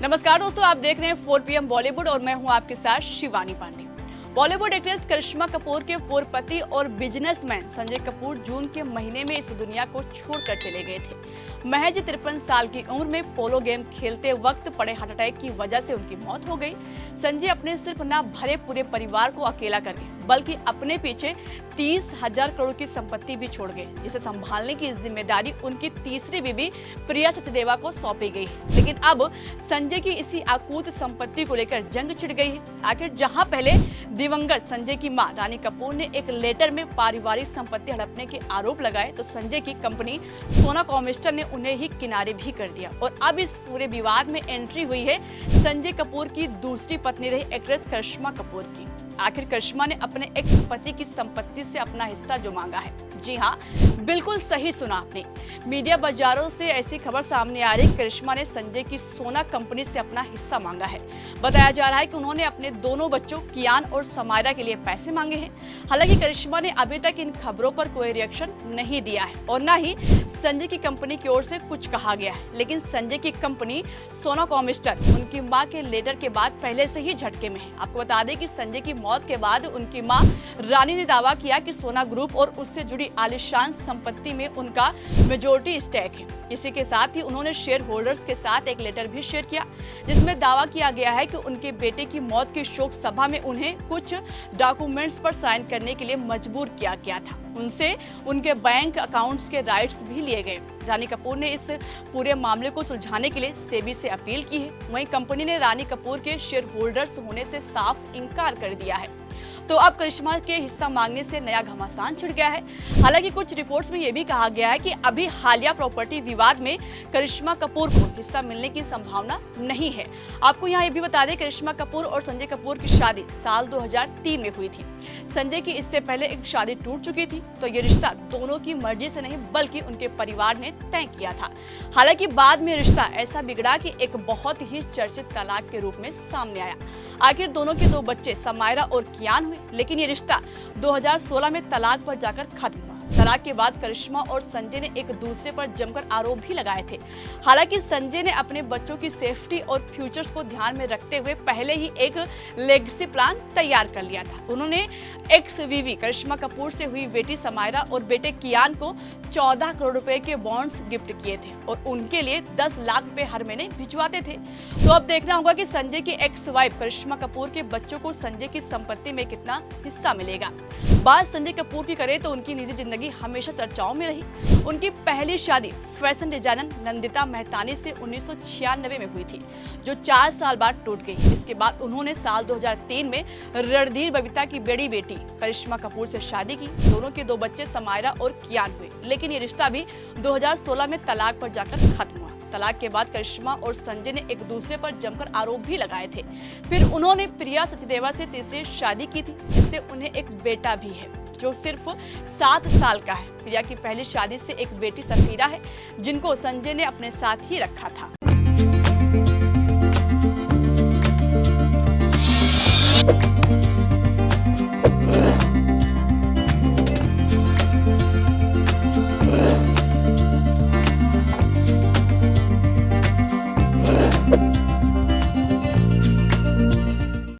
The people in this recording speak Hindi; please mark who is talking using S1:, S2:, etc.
S1: नमस्कार दोस्तों, आप देख रहे हैं 4 PM बॉलीवुड और मैं हूं आपके साथ शिवानी पांडे। बॉलीवुड एक्ट्रेस करिश्मा कपूर के 4 पति और बिजनेसमैन संजय कपूर जून के महीने में इस दुनिया को छोड़कर चले गए थे। महज 53 साल की उम्र में पोलो गेम खेलते वक्त पड़े हार्ट अटैक की वजह से उनकी मौत हो गई। संजय अपने सिर्फ न भरे पूरे परिवार को अकेला कर गए, बल्कि अपने पीछे 30,000 करोड़ की संपत्ति भी छोड़ गए, जिसे संभालने की जिम्मेदारी उनकी तीसरी बीवी प्रिया सचदेवा को सौंपी गई है। लेकिन अब संजय की इसी अकूत संपत्ति को लेकर जंग छिड़ गई है। आखिर जहां पहले दिवंगत संजय की मां रानी कपूर ने एक लेटर में पारिवारिक संपत्ति हड़पने के आरोप लगाए, तो संजय की कंपनी सोना कॉमिस्टर ने उन्हें ही किनारे भी कर दिया। और अब इस पूरे विवाद में एंट्री हुई है संजय कपूर की दूसरी पत्नी रही एक्ट्रेस करिश्मा कपूर की। आखिर करिश्मा ने अपने एक्स पति की संपत्ति से अपना हिस्सा जो मांगा है। जी हाँ, बिल्कुल सही सुना आपने। मीडिया बाजारों से ऐसी खबर सामने आ रही, करिश्मा ने संजय की सोना कंपनी से अपना हिस्सा मांगा है। बताया जा रहा है कि उन्होंने अपने दोनों बच्चों कियान और समायरा के लिए पैसे मांगे हैं। हालांकि करिश्मा ने अभी तक इन खबरों पर कोई रिएक्शन नहीं दिया है और न ही संजय की कंपनी की ओर से कुछ कहा गया है। लेकिन संजय की कंपनी सोना कॉमिस्टर उनकी मां के लेटर के बाद पहले से ही झटके में है। आपको बता दें कि संजय की मौत के बाद उनकी मां रानी ने दावा किया कि सोना ग्रुप और उससे जुड़ी आलीशान संपत्ति में उनका मेजॉरिटी स्टेक है। इसी के साथ ही उन्होंने शेयर होल्डर्स के साथ एक लेटर भी शेयर किया, जिसमें दावा किया गया है कि उनके बेटे की मौत की शोक सभा में उन्हें कुछ डॉक्यूमेंट्स पर साइन करने के लिए मजबूर किया गया था। उनसे उनके बैंक अकाउंट्स के राइट्स भी लिए गए। रानी कपूर ने इस पूरे मामले को सुलझाने के लिए सेबी से अपील की है। वहीं कंपनी ने रानी कपूर के शेयर होल्डर्स होने से साफ इनकार कर दिया है। तो अब करिश्मा के हिस्सा मांगने से नया घमासान छिड़ गया है। हालांकि कुछ रिपोर्ट्स में यह भी कहा गया है कि अभी हालिया प्रॉपर्टी विवाद में करिश्मा कपूर को हिस्सा मिलने की संभावना नहीं है। आपको यहाँ ये भी बता दें, करिश्मा कपूर और संजय कपूर की शादी साल 2003 में हुई थी। संजय की इससे पहले एक शादी टूट चुकी थी, तो ये रिश्ता दोनों की मर्जी से नहीं बल्कि उनके परिवार ने तय किया था। हालांकि बाद में रिश्ता ऐसा बिगड़ा कि एक बहुत ही चर्चित तलाक के रूप में सामने आया। आखिर दोनों के 2 बच्चे समायरा और कियान हुए, लेकिन ये रिश्ता 2016 में तलाक पर जाकर खत्म हुआ। तलाक के बाद करिश्मा और संजय ने एक दूसरे पर जमकर आरोप भी लगाए थे। हालांकि संजय ने अपने बच्चों की सेफ्टी और फ्यूचर्स को ध्यान में रखते हुए पहले ही एक लेगेसी प्लान तैयार कर लिया था। उन्होंने एक्स बीवी करिश्मा कपूर से हुई बेटी समायरा और बेटे कियान को 14 करोड़ रुपए के बॉन्ड्स गिफ्ट किए थे और उनके लिए 10 लाख रुपए हर महीने भिजवाते थे। तो अब देखना होगा कि संजय की एक्स वाइफ करिश्मा कपूर के बच्चों को संजय की संपत्ति में कितना हिस्सा मिलेगा। बात संजय कपूर की करें तो उनकी निजी जिंदगी हमेशा चर्चाओं में रही। उनकी पहली शादी फैशन डिजाइनर नंदिता मेहतानी से 1996 में हुई थी, जो 4 साल बाद टूट गई। इसके बाद उन्होंने साल 2003 में रणधीर बबीता की बड़ी बेटी करिश्मा कपूर से शादी की। दोनों के 2 बच्चे समायरा और कियान हुए, लेकिन ये रिश्ता भी 2016 में तलाक पर जाकर खत्म हुआ। तलाक के बाद करिश्मा और संजय ने एक दूसरे पर जमकर आरोप भी लगाए थे। फिर उन्होंने प्रिया सचदेवा से तीसरी शादी की थी, जिससे उन्हें एक बेटा भी है जो सिर्फ 7 साल का है। प्रिया की पहली शादी से एक बेटी सफीरा है, जिनको संजय ने अपने साथ ही रखा था।